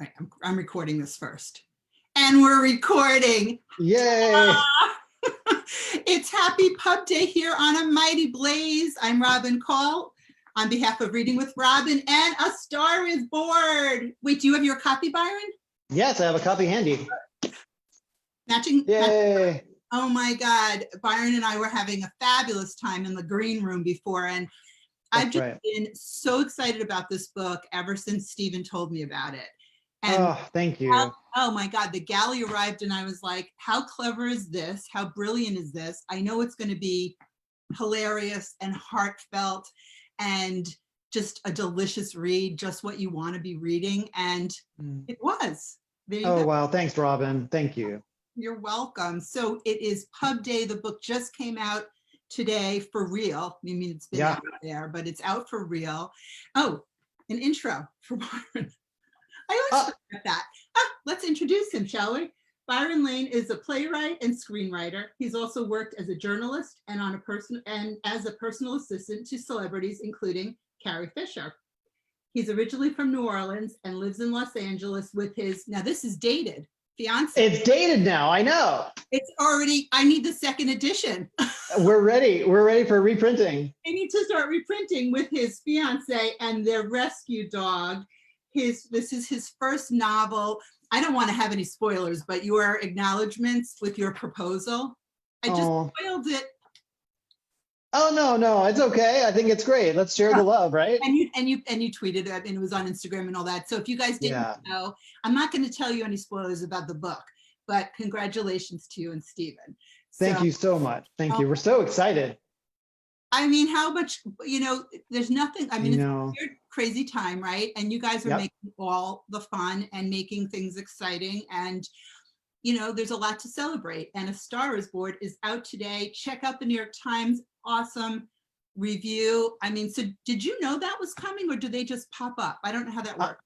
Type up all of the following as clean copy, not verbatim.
right, I'm recording this first. And we're recording. Yay! It's Happy Pub Day here on A Mighty Blaze. I'm Robin Kall on behalf of Reading with Robin, and A Star is Born. Wait, do you have your copy, Byron? Yes, I have a copy handy. Matching? Yay! Oh my God. Byron and I were having a fabulous time in the green room before, and I've just been so excited about this book ever since Stephen told me about it. And thank you. Oh my God, the galley arrived and I was like, how clever is this? How brilliant is this? I know it's going to be hilarious and heartfelt and just a delicious read, just what you want to be reading. And it was. There you go. Wow, thanks, Robin. Thank you. You're welcome. So it is Pub Day. The book just came out today for real. I mean, it's been out there, but it's out for real. Oh, an intro for Byron. I always forget that. Let's introduce him, shall we? Byron Lane is a playwright and screenwriter. He's also worked as a journalist and as a personal assistant to celebrities, including Carrie Fisher. He's originally from New Orleans and lives in Los Angeles with his, now this is dated, fiance. It's dated now, I know. It's already, I need the second edition. We're ready for reprinting. I need to start reprinting with his fiance and their rescue dog. This is his first novel. I don't want to have any spoilers, but your acknowledgments with your proposal, I just spoiled it. Oh no, it's okay. I think it's great. Let's share the love, right? And you tweeted it, and it was on Instagram and all that. So if you guys didn't know, I'm not going to tell you any spoilers about the book, but congratulations to you and Stephen. Thank you so much. Thank you. We're so excited. I mean, how much, there's nothing, I mean, it's a weird, crazy time, right? And you guys are making all the fun and making things exciting. And, there's a lot to celebrate. And A Star is Born is out today. Check out the New York Times. Awesome review. I mean, so did you know that was coming, or did they just pop up? I don't know how that worked.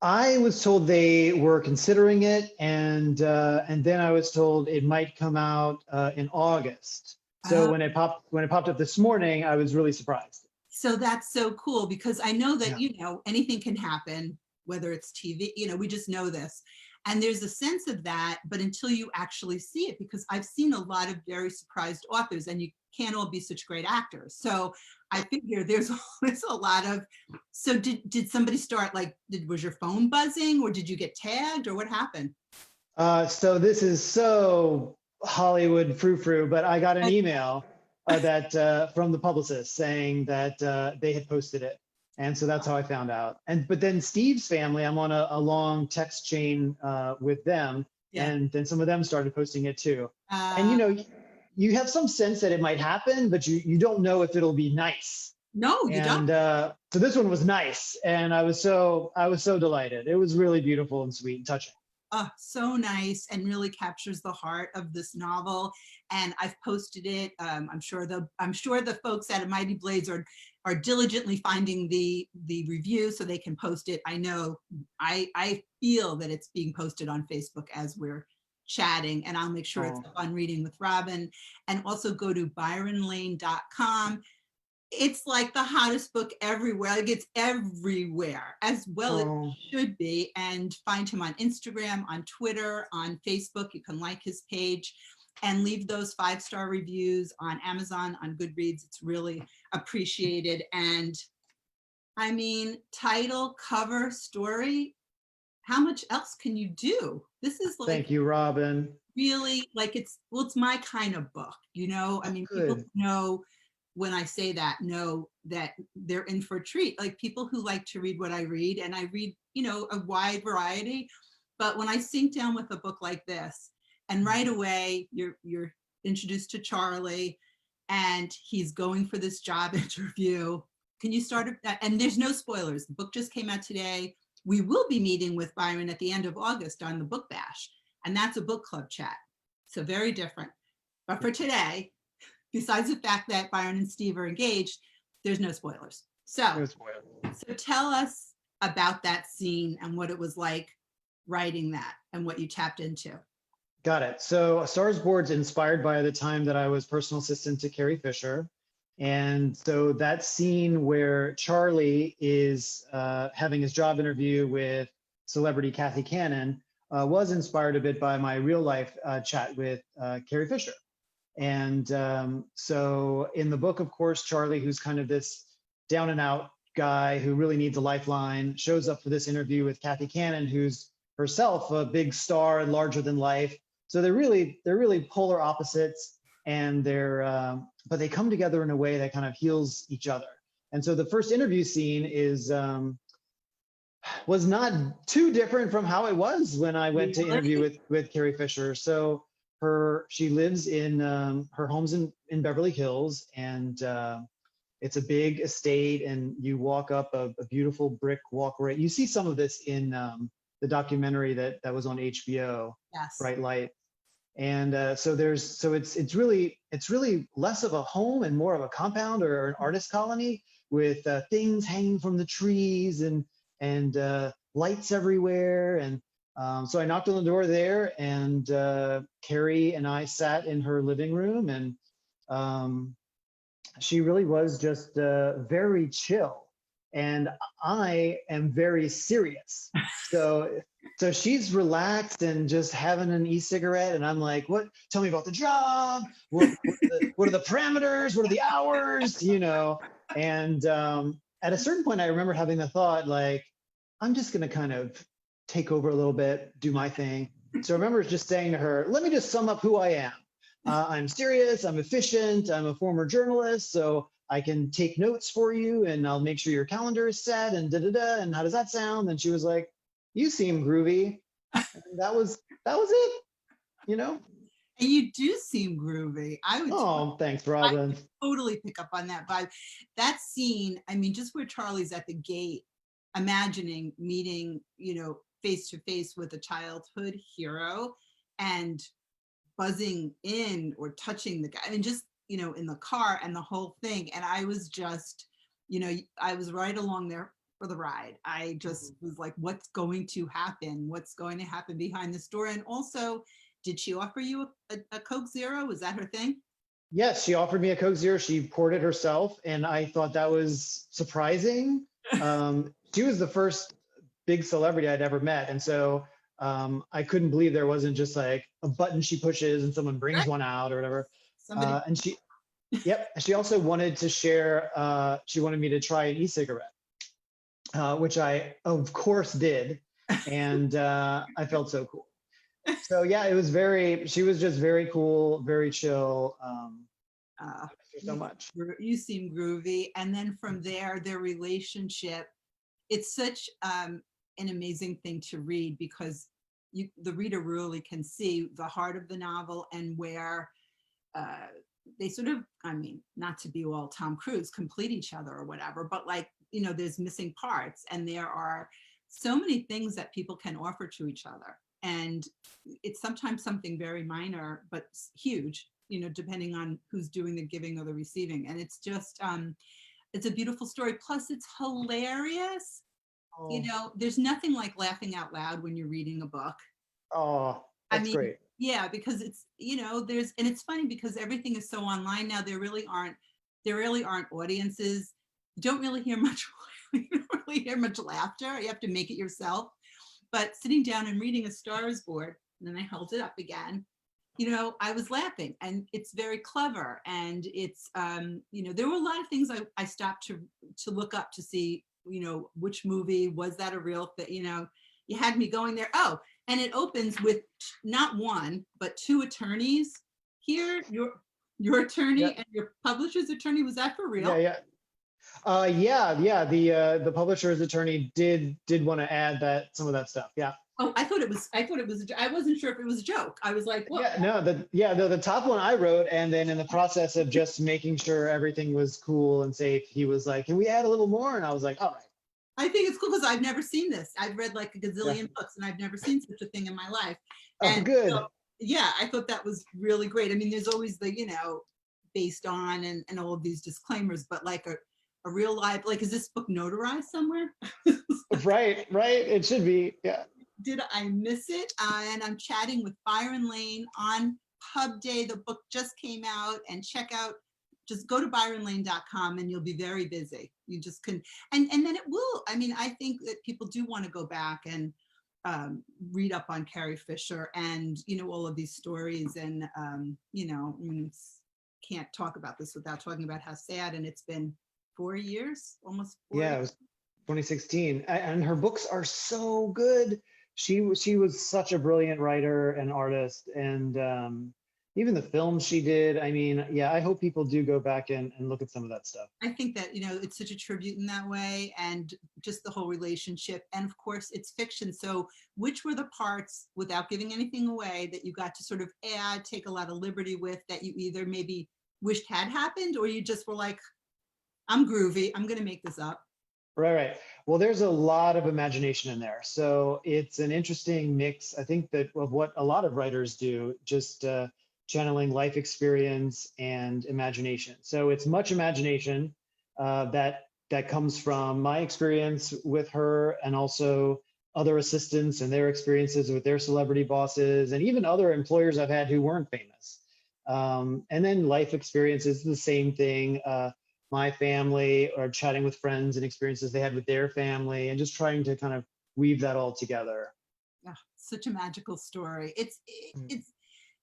I was told they were considering it. And then I was told it might come out in August. So when it popped up this morning, I was really surprised. So that's so cool, because I know that, anything can happen, whether it's TV, we just know this. And there's a sense of that, but until you actually see it, because I've seen a lot of very surprised authors, and you can't all be such great actors. So I figure there's a lot of, so did somebody start, was your phone buzzing, or did you get tagged, or what happened? So this is so Hollywood frou-frou, but I got an email that from the publicist saying that they had posted it, and so that's how I found out. But then Steve's family, I'm on a long text chain with them, and then some of them started posting it too. And you have some sense that it might happen, but you don't know if it'll be nice. No, you don't. So this one was nice, and I was so delighted. It was really beautiful and sweet and touching. Oh, so nice, and really captures the heart of this novel. And I've posted it. I'm sure the folks at A Mighty Blaze are diligently finding the review so they can post it. I know I feel that it's being posted on Facebook as we're chatting, and I'll make sure it's on Reading with Robin. And also go to byronlane.com. It's like the hottest book everywhere. Like, it's everywhere, as well it should be. And find him on Instagram, on Twitter, on Facebook. You can like his page and leave those 5-star reviews on Amazon, on Goodreads. It's really appreciated. And I mean, title, cover, story, how much else can you do? This is like, thank you, Robin. Really, like, it's my kind of book, I mean, people know, when I say that, know that they're in for a treat. Like, people who like to read what I read, and I read, a wide variety. But when I sink down with a book like this, and right away you're introduced to Charlie, and he's going for this job interview. Can you start? And there's no spoilers. The book just came out today. We will be meeting with Byron at the end of August on the Book Bash, and that's a book club chat. So very different. But for today, besides the fact that Byron and Steve are engaged, there's no spoilers. So tell us about that scene and what it was like writing that and what you tapped into. Got it. So A Star is Born is inspired by the time that I was personal assistant to Carrie Fisher. And so that scene where Charlie is having his job interview with celebrity Kathy Cannon was inspired a bit by my real life chat with Carrie Fisher. And so in the book, of course, Charlie, who's kind of this down and out guy who really needs a lifeline, shows up for this interview with Kathy Cannon, who's herself a big star and larger than life. So they're really polar opposites, and but they come together in a way that kind of heals each other. And so the first interview scene was not too different from how it was when I went to interview with Carrie Fisher. So she lives in her home's in Beverly Hills, and it's a big estate, and you walk up a beautiful brick walkway. You see some of this in the documentary that was on HBO, Yes. Bright Light. And so it's really less of a home and more of a compound or an artist colony with things hanging from the trees and lights everywhere. And so I knocked on the door there, and Carrie and I sat in her living room, and she really was just very chill. And I am very serious. So she's relaxed and just having an e-cigarette, and I'm like, "What? Tell me about the job. What are the parameters? What are the hours? You know?" And at a certain point, I remember having the thought, like, I'm just going to kind of take over a little bit, do my thing. So I remember just saying to her, "Let me just sum up who I am. I'm serious. I'm efficient. I'm a former journalist, so I can take notes for you, and I'll make sure your calendar is set, and da-da-da, and how does that sound?" And she was like, "You seem groovy." And that was it, you know? And you do seem groovy. Oh, thanks, I Robin. would totally pick up on that vibe. That scene, I mean, just where Charlie's at the gate, imagining meeting, face to face with a childhood hero and buzzing in or touching the guy. I mean, just, in the car and the whole thing. And I was just, I was right along there for the ride. I just was like, what's going to happen? What's going to happen behind this door? And also, did she offer you a Coke Zero? Was that her thing? Yes, she offered me a Coke Zero. She poured it herself, and I thought that was surprising. She was the first big celebrity I'd ever met, and so I couldn't believe there wasn't just like a button she pushes and someone brings one out or whatever. And she also wanted to share. She wanted me to try an e-cigarette, which I of course did, and I felt so cool. So yeah, she was just very cool, very chill. Thank you so much. You seem groovy. And then from there, their relationship, it's such an amazing thing to read, because the reader really can see the heart of the novel and where they sort of, I mean, not to be all Tom Cruise, complete each other or whatever, but like, there's missing parts, and there are so many things that people can offer to each other. And it's sometimes something very minor, but huge, depending on who's doing the giving or the receiving. And it's just, it's a beautiful story. Plus it's hilarious. Oh. There's nothing like laughing out loud when you're reading a book. Oh, that's great. Yeah, because it's, and it's funny because everything is so online now. There really aren't audiences. You don't really hear much, laughter. You have to make it yourself. But sitting down and reading A Star Is Born, and then I held it up again, I was laughing, and it's very clever. And it's, there were a lot of things I stopped to look up to see, which movie, was that a real thing? You had me going there. Oh, and it opens with not one, but two attorneys here. Your attorney and your publisher's attorney, was that for real? Yeah. The publisher's attorney did want to add some of that stuff. Yeah. Oh, I thought it was. I wasn't sure if it was a joke. I was like, what? The top one I wrote, and then in the process of just making sure everything was cool and safe, he was like, "Can we add a little more?" And I was like, "All right." I think it's cool because I've never seen this. I've read like a gazillion books, and I've never seen such a thing in my life. Oh, good. So, yeah, I thought that was really great. I mean, there's always the, based on and all of these disclaimers, but like a real life, like, is this book notarized somewhere? Right. It should be. Yeah. Did I miss it? And I'm chatting with Byron Lane on Pub Day. The book just came out, and just go to byronlane.com and you'll be very busy. You just can, and then it will. I mean, I think that people do want to go back and read up on Carrie Fisher and, all of these stories. And, can't talk about this without talking about how sad. And it's been 4 years, almost 4 Yeah, it years. was 2016, and her books are so good. She was such a brilliant writer and artist, and even the films she did. I mean, yeah, I hope people do go back and look at some of that stuff. I think that, it's such a tribute in that way, and just the whole relationship. And of course, it's fiction. So which were the parts, without giving anything away, that you got to sort of add, take a lot of liberty with, that you either maybe wished had happened, or you just were like, I'm groovy, I'm going to make this up? Right. Well, there's a lot of imagination in there. So it's an interesting mix, I think, that of what a lot of writers do, just channeling life experience and imagination. So it's much imagination that comes from my experience with her, and also other assistants and their experiences with their celebrity bosses, and even other employers I've had who weren't famous. And then life experiences, the same thing. My family, or chatting with friends and experiences they had with their family, and just trying to kind of weave that all together. Yeah, such a magical story. Mm.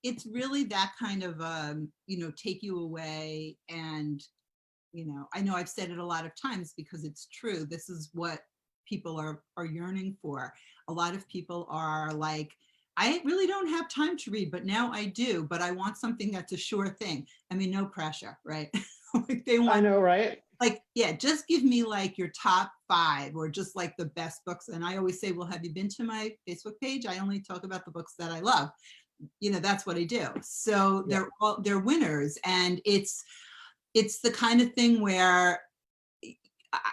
It's really that kind of take you away. And I know I've said it a lot of times because it's true. This is what people are yearning for. A lot of people are like, I really don't have time to read, but now I do, but I want something that's a sure thing. I mean, no pressure, right? Like they want, I know, right? like, yeah, just give me like your top 5, or just like the best books. And I always say, well, have you been to my Facebook page? I only talk about the books that I love. That's what I do. So Yeah. they're winners. And it's the kind of thing where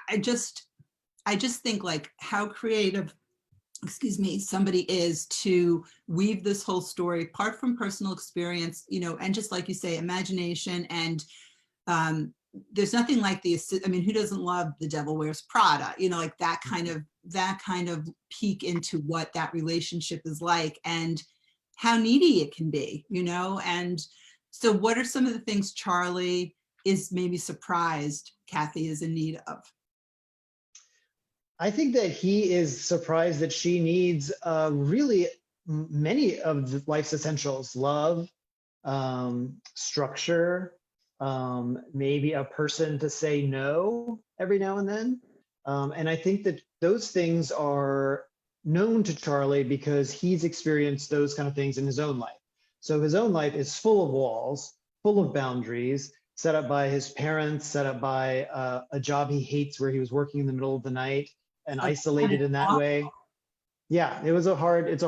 I just think, like, how creative, excuse me, somebody is to weave this whole story apart from personal experience, and just like you say, imagination. And there's nothing like who doesn't love The Devil Wears Prada, like that kind of peek into what that relationship is like, and how needy it can be, and so what are some of the things Charlie is maybe surprised Kathy is in need of? I think that he is surprised that she needs really many of life's essentials: love, structure, maybe a person to say no every now and then. And I think that those things are known to Charlie because he's experienced those kind of things in his own life. So his own life is full of walls, full of boundaries, set up by his parents, set up by a job he hates where he was working in the middle of the night and isolated in that way. Yeah, it's a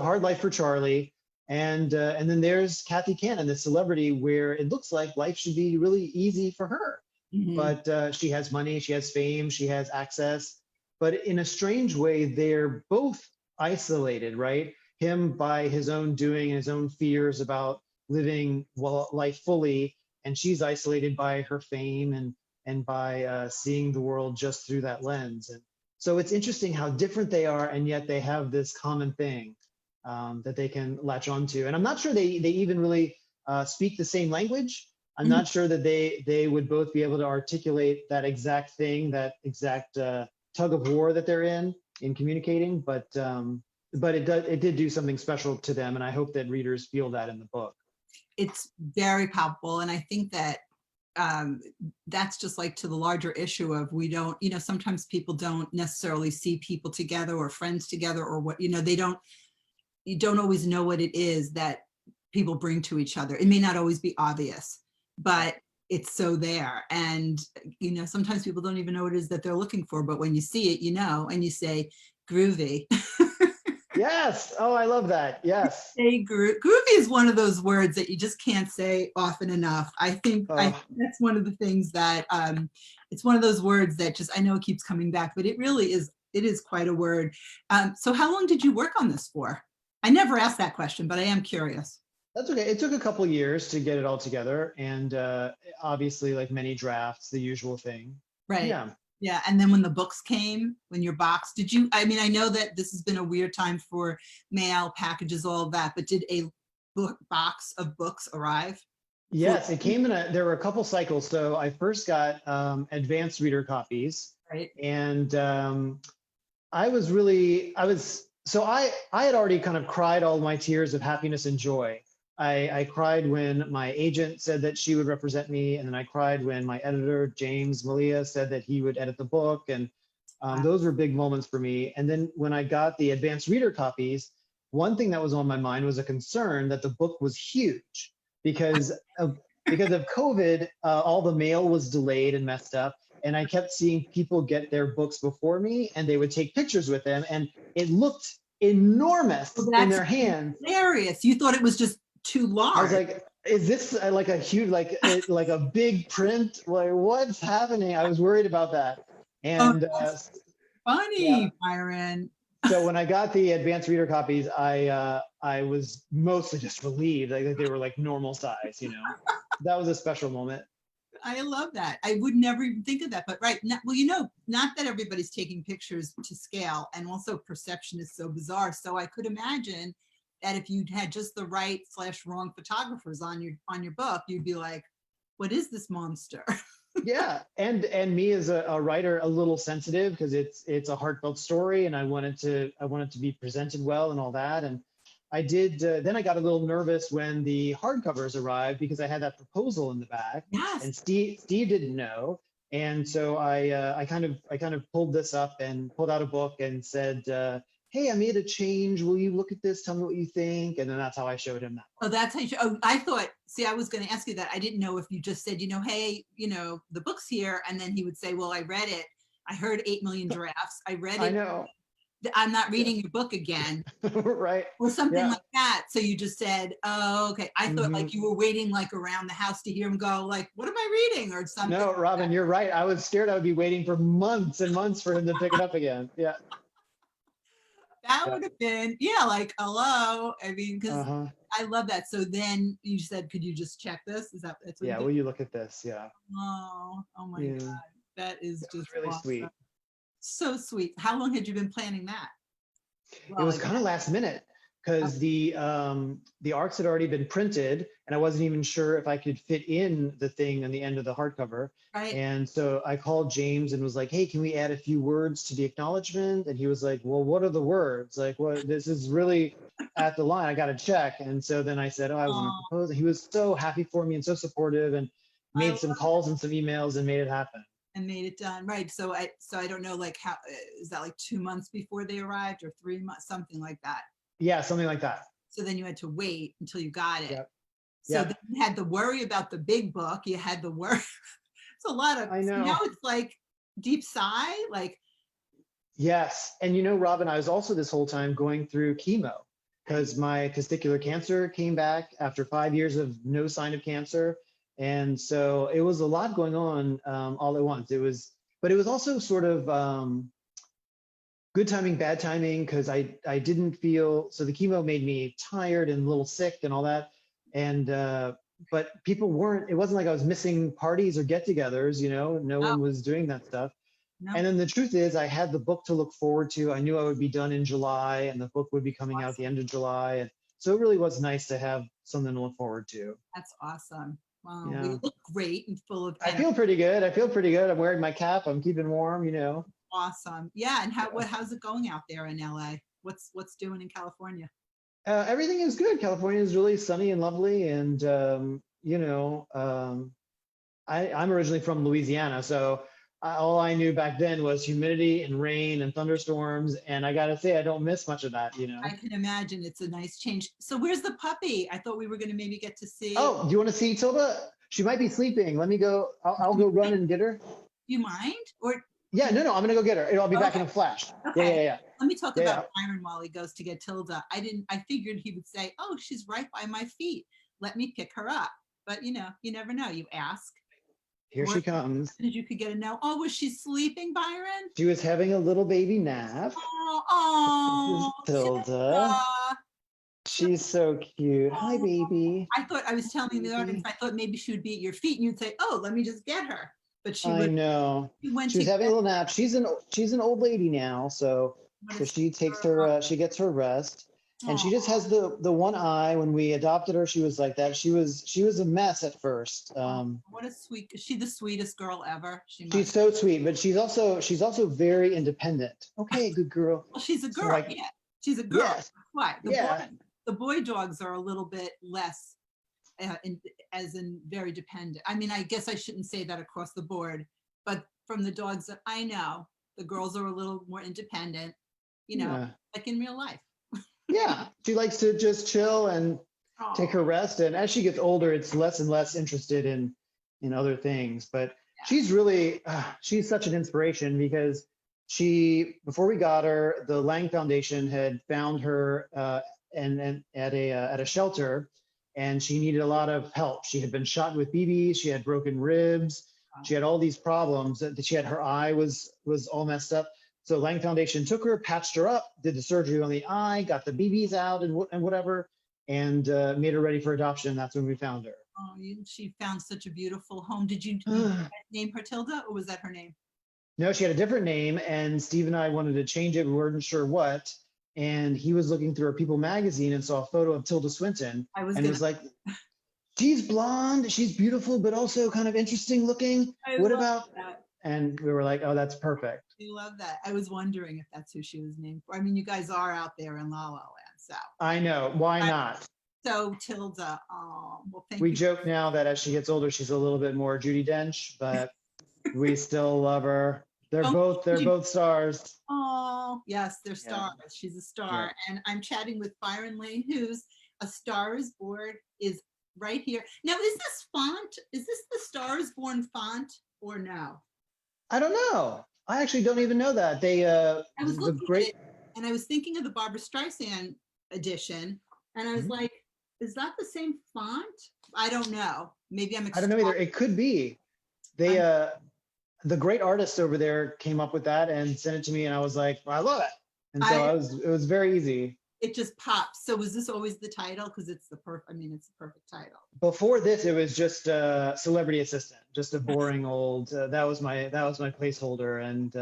hard life for Charlie. And then there's Kathy Cannon, the celebrity, where it looks like life should be really easy for her. Mm-hmm. But she has money, she has fame, she has access. But in a strange way, they're both isolated, right? Him by his own doing and his own fears about living life fully, and she's isolated by her fame and by seeing the world just through that lens. And so it's interesting how different they are, and yet they have this common thing that they can latch onto. And I'm not sure they even really speak the same language. I'm not sure that they would both be able to articulate that exact thing, that exact tug of war that they're in communicating. But it did do something special to them, and I hope that readers feel that in the book. It's very palpable, and I think that that's just like to the larger issue of, we don't, sometimes people don't necessarily see people together or friends together, or what, you don't always know what it is that people bring to each other. It may not always be obvious, but it's so there. And, sometimes people don't even know what it is that they're looking for, but when you see it, and you say, groovy. Yes. Oh, I love that. Yes. Say groovy is one of those words that you just can't say often enough. I think that's one of the things that it's one of those words that just, I know it keeps coming back, but it really is, it is quite a word. So how long did you work on this for? I never asked that question, but I am curious. That's okay. It took a couple of years to get it all together, and obviously, like many drafts, the usual thing. Right. Yeah. Yeah. And then when the books came, when your box, I know that this has been a weird time for mail, packages, all of that, but did a box of books arrive? Yes, it came there were a couple cycles. So I first got advanced reader copies. Right. And I was So I had already kind of cried all my tears of happiness and joy. I cried when my agent said that she would represent me, and then I cried when my editor, James Malia, said that he would edit the book. And those were big moments for me. And then when I got the advanced reader copies, one thing that was on my mind was a concern that the book was huge because of COVID, all the mail was delayed and messed up. And I kept seeing people get their books before me, and they would take pictures with them, and it looked enormous in their hands. Hilarious. You thought it was just too large. I was like, is this like a huge, like a big print? Like, what's happening? I was worried about that. And funny, yeah. Byron. So when I got the advanced reader copies, I was mostly just relieved, like they were like normal size, you know. That was a special moment. I love that. I would never even think of that, but right now, well, you know, not that everybody's taking pictures to scale, and also perception is so bizarre. So I could imagine that if you'd had just the right / wrong photographers on your book, you'd be like, what is this monster? Yeah, and me as a writer, a little sensitive because it's a heartfelt story, and I wanted to be presented well and all that. And I did. Then I got a little nervous when the hardcovers arrived because I had that proposal in the back, Yes. and Steve didn't know, and so I kind of pulled this up and pulled out a book and said, "Hey, I made a change. Will you look at this? Tell me what you think." And then that's how I showed him that. Oh, that's how you. Oh, I thought. See, I was going to ask you that. I didn't know if you just said, you know, hey, you know, the book's here, and then he would say, well, I read it. I heard 8 million drafts. I read it. I know. I'm not reading your book again. Right. Or something Yeah. like that. So you just said, oh, okay. I thought like you were waiting like around the house to hear him go like, what am I reading or something. No, like Robin, that. you're right. I was scared I would be waiting for months and months for him to pick it up again. Yeah. That would have been, yeah, like, hello. I mean, because I love that. So then you said, could you just check this? Is that's what Yeah, will you look at this? Yeah. Oh my God. That is just really awesome. sweet. So sweet. How long had you been planning that? It was kind of last minute because the arcs had already been printed, and I wasn't even sure if I could fit in the thing on the end of the hardcover. Right. And so I called James and was like, "Hey, can we add a few words to the acknowledgement?" And he was like, "Well, what are the words? Like, what? This is really at the line. I got to check." And so then I said, "Oh, I was going to propose." And he was so happy for me and so supportive, and made some calls and some emails and made it happen. And made it done, right? So I don't know, like how is that, like 2 months before they arrived or 3 months, something like that? Yeah, something like that. So then you had to wait until you got it. Yep. So then you had the worry about the big book. You had the worry. It's a lot of. I know. Now it's like deep sigh, like. Yes, and you know, Robin, I was also this whole time going through chemo because my testicular cancer came back after 5 years of no sign of cancer. And so it was a lot going on all at once. But it was also sort of good timing, bad timing, because I didn't feel, so the chemo made me tired and a little sick and all that. And, but people weren't, it wasn't like I was missing parties or get-togethers, you know, no one was doing that stuff. No. And then the truth is I had the book to look forward to. I knew I would be done in July and the book would be coming out at the end of July. And so it really was nice to have something to look forward to. That's awesome. Wow, yeah. We look great and full of energy. I feel pretty good. I'm wearing my cap. I'm keeping warm, you know. Awesome. Yeah, and how's it going out there in LA? What's doing in California? Everything is good. California is really sunny and lovely. And, you know, I'm originally from Louisiana. So all I knew back then was humidity and rain and thunderstorms. And I got to say, I don't miss much of that, you know. I can imagine. It's a nice change. So where's the puppy? I thought we were going to maybe get to see. Oh, do you want to see Tilda? She might be sleeping. Let me go. I'll go run and get her. Do you mind? Or yeah, no, I'm going to go get her. I'll be back in a flash. Okay. Yeah. Let me talk about Byron while he goes to get Tilda. I figured he would say, oh, she's right by my feet. Let me pick her up. But you know, you never know. You ask. Here she comes. Did you could get a no? Oh, was she sleeping, Byron? She was having a little baby nap. Oh, Tilda. She's so cute. Hi, baby. I thought I was telling the audience. I thought maybe she would be at your feet, and you'd say, "Oh, let me just get her." But she. I know. She was having a little nap. She's an old lady now, so she takes her. She gets her rest. And she just has the one eye. When we adopted her, she was like that. She was a mess at first. What a sweet! Is she the sweetest girl ever? She's so sweet, but she's also very independent. Okay, good girl. Well, she's a girl. So like, yeah. She's a girl. Yes. Why? Yeah. The boy dogs are a little bit less, as in very dependent. I mean, I guess I shouldn't say that across the board, but from the dogs that I know, the girls are a little more independent, Yeah. like in real life. Yeah. She likes to just chill and take Oh, her rest. And as she gets older, it's less and less interested in other things. But yeah. she's really she's such an inspiration because before we got her, the Lang Foundation had found her and at a shelter, and she needed a lot of help. She had been shot with BBs. She had broken ribs. She had all these problems. That she had her eye was all messed up. So Lang Foundation took her, patched her up, did the surgery on the eye, got the BBs out and whatever, and made her ready for adoption. That's when we found her. Oh, she found such a beautiful home. Did you name her Tilda, or was that her name? No, she had a different name, and Steve and I wanted to change it. We weren't sure what. And he was looking through our People magazine and saw a photo of Tilda Swinton. And was like, she's blonde, she's beautiful, but also kind of interesting looking. What about that? And we were like, oh, that's perfect. I love that. I was wondering if that's who she was named for. I mean, you guys are out there in La La Land, so. I know. Why not? So Tilda, well, thank you. We joke now that as she gets older, she's a little bit more Judi Dench, but we still love her. They're both stars. Oh, yes, they're stars. Yeah. She's a star. Yeah. And I'm chatting with Byron Lane, who's A Star is Born is right here. Now, is this font? Is this the Star is Born font or no? I don't know. I actually don't even know that. I was looking at it, and I was thinking of the Barbara Streisand edition, and I was like, is that the same font? I don't know. Maybe I'm. I don't know either. It could be. The great artist over there came up with that and sent it to me, and I was like, I love it. And so it was very easy. It just pops. So was this always the title? Because it's the perfect. I mean, it's the perfect title. Before this, it was just Celebrity Assistant, just a boring old. That was my placeholder, and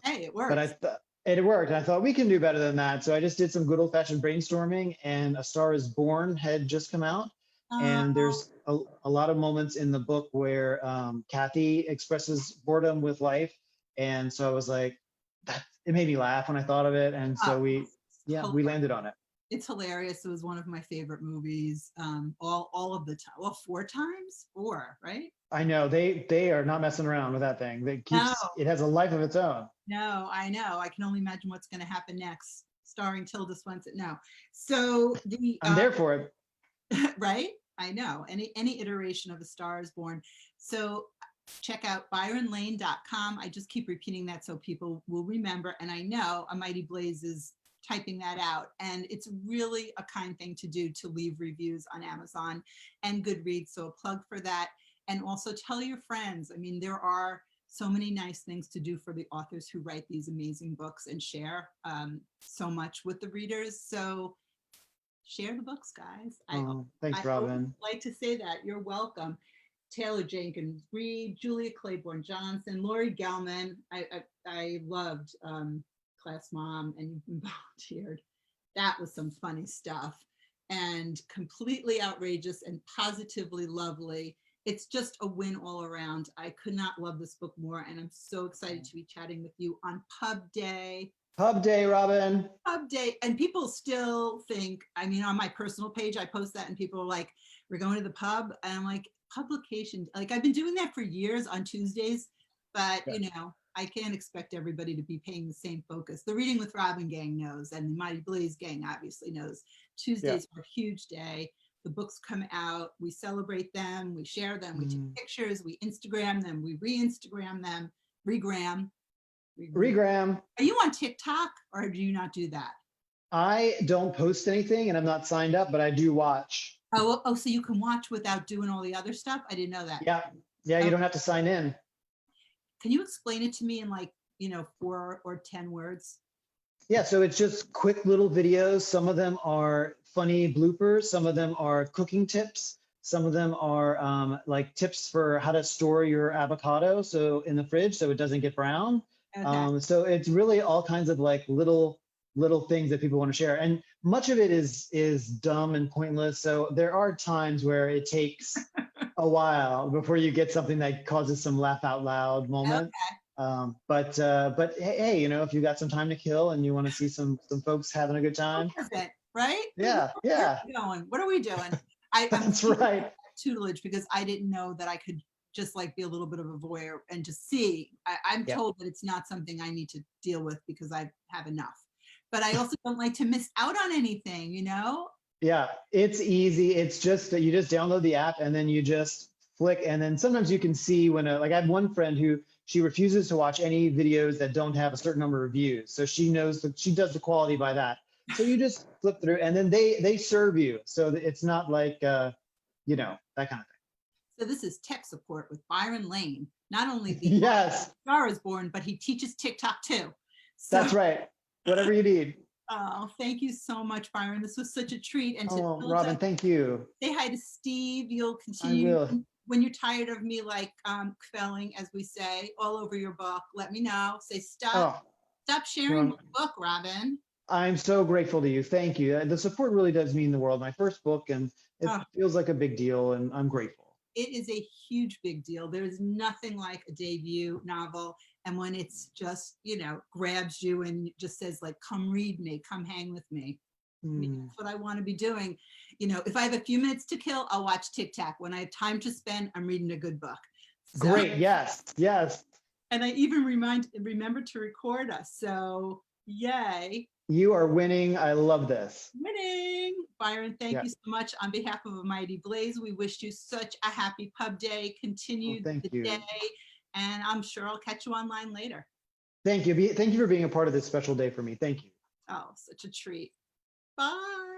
hey, it worked. But it worked. I thought we can do better than that, so I just did some good old-fashioned brainstorming, and A Star is Born had just come out. And there's a lot of moments in the book where Kathy expresses boredom with life. And so I was like, it made me laugh when I thought of it. And so we landed on it. It's hilarious. It was one of my favorite movies all of the time. Well, 4 times, right? I know. They are not messing around with that thing. It has a life of its own. No, I know. I can only imagine what's going to happen next, starring Tilda Swinton. No. So I'm there for it. Right? I know. Any iteration of A Star is Born. So check out byronlane.com. I just keep repeating that so people will remember. And I know A Mighty Blaze is typing that out. And it's really a kind thing to do to leave reviews on Amazon and Goodreads. So a plug for that. And also tell your friends. I mean, there are so many nice things to do for the authors who write these amazing books and share so much with the readers. So share the books, guys. Thanks, Robin. I like to say that. You're welcome. Taylor Jenkins Reid, Julia Claiborne Johnson, Lori Gelman. I loved Class Mom, and you volunteered. That was some funny stuff and completely outrageous and positively lovely. It's just a win all around. I could not love this book more, and I'm so excited to be chatting with you on Pub Day. Pub Day, Robin. Pub Day. And people still think, I mean, on my personal page, I post that and people are like, we're going to the pub. And I'm like, publication. Like, I've been doing that for years on Tuesdays, but I can't expect everybody to be paying the same focus. The Reading with Robin gang knows, and the Mighty Blaze gang obviously knows. Tuesdays are a huge day. The books come out, we celebrate them, we share them, we take pictures, we Instagram them, we re-Instagram them, regram. Are you on TikTok, or do you not do that? I don't post anything, and I'm not signed up, but I do watch. Oh, so you can watch without doing all the other stuff? I didn't know that. Yeah, you don't have to sign in. Can you explain it to me in 4 or 10 words? Yeah, so it's just quick little videos. Some of them are funny bloopers. Some of them are cooking tips. Some of them are like tips for how to store your avocado in the fridge so it doesn't get brown. Okay. So it's really all kinds of like little things that people want to share, and much of it is dumb and pointless. So there are times where it takes a while before you get something that causes some laugh out loud moment. But hey, if you got some time to kill and you want to see some folks having a good time, right? yeah, Where are yeah, we going? What are we doing? I'm that's right. tutelage because I didn't know that I could just like be a little bit of a voyeur and just see. I'm Yeah. told that it's not something I need to deal with because I have enough. But I also don't like to miss out on anything, you know? Yeah, it's easy. It's just that you just download the app and then you just flick. And then sometimes you can see when, like, I have one friend who she refuses to watch any videos that don't have a certain number of views. So she knows that she does the quality by that. So you just flip through and then they serve you. So that it's not like, that kind of So this is tech support with Byron Lane. Not only thing. the Yes, star is born, but he teaches TikTok too. So, that's right. Whatever you need. oh, thank you so much, Byron. This was such a treat. And to Oh, Hilda, Robin, thank you. say hi to Steve. You'll I continue will. when you're tired of me like quelling, as we say, all over your book. Let me know. Say stop, Oh, stop sharing no, my book, Robin. I'm so grateful to you. Thank you. The support really does mean the world. My first book, and it Oh, feels like a big deal, and I'm grateful. it is a huge big deal. There's nothing like a debut novel. And when it's just, grabs you and just says like, come read me, come hang with me. I mean, Hmm. that's what I want to be doing. If I have a few minutes to kill, I'll watch TikTok. When I have time to spend, I'm reading a good book. So, Great. Yes. Yes. and I even remember to record us. So yay. You are winning. I love this. Winning. Byron, thank Yeah. you so much. On behalf of A Mighty Blaze, we wish you such a happy pub day. Oh, Continue thank the day. you. And I'm sure I'll catch you online later. Thank you. Thank you for being a part of this special day for me. Thank you. Oh, such a treat. Bye.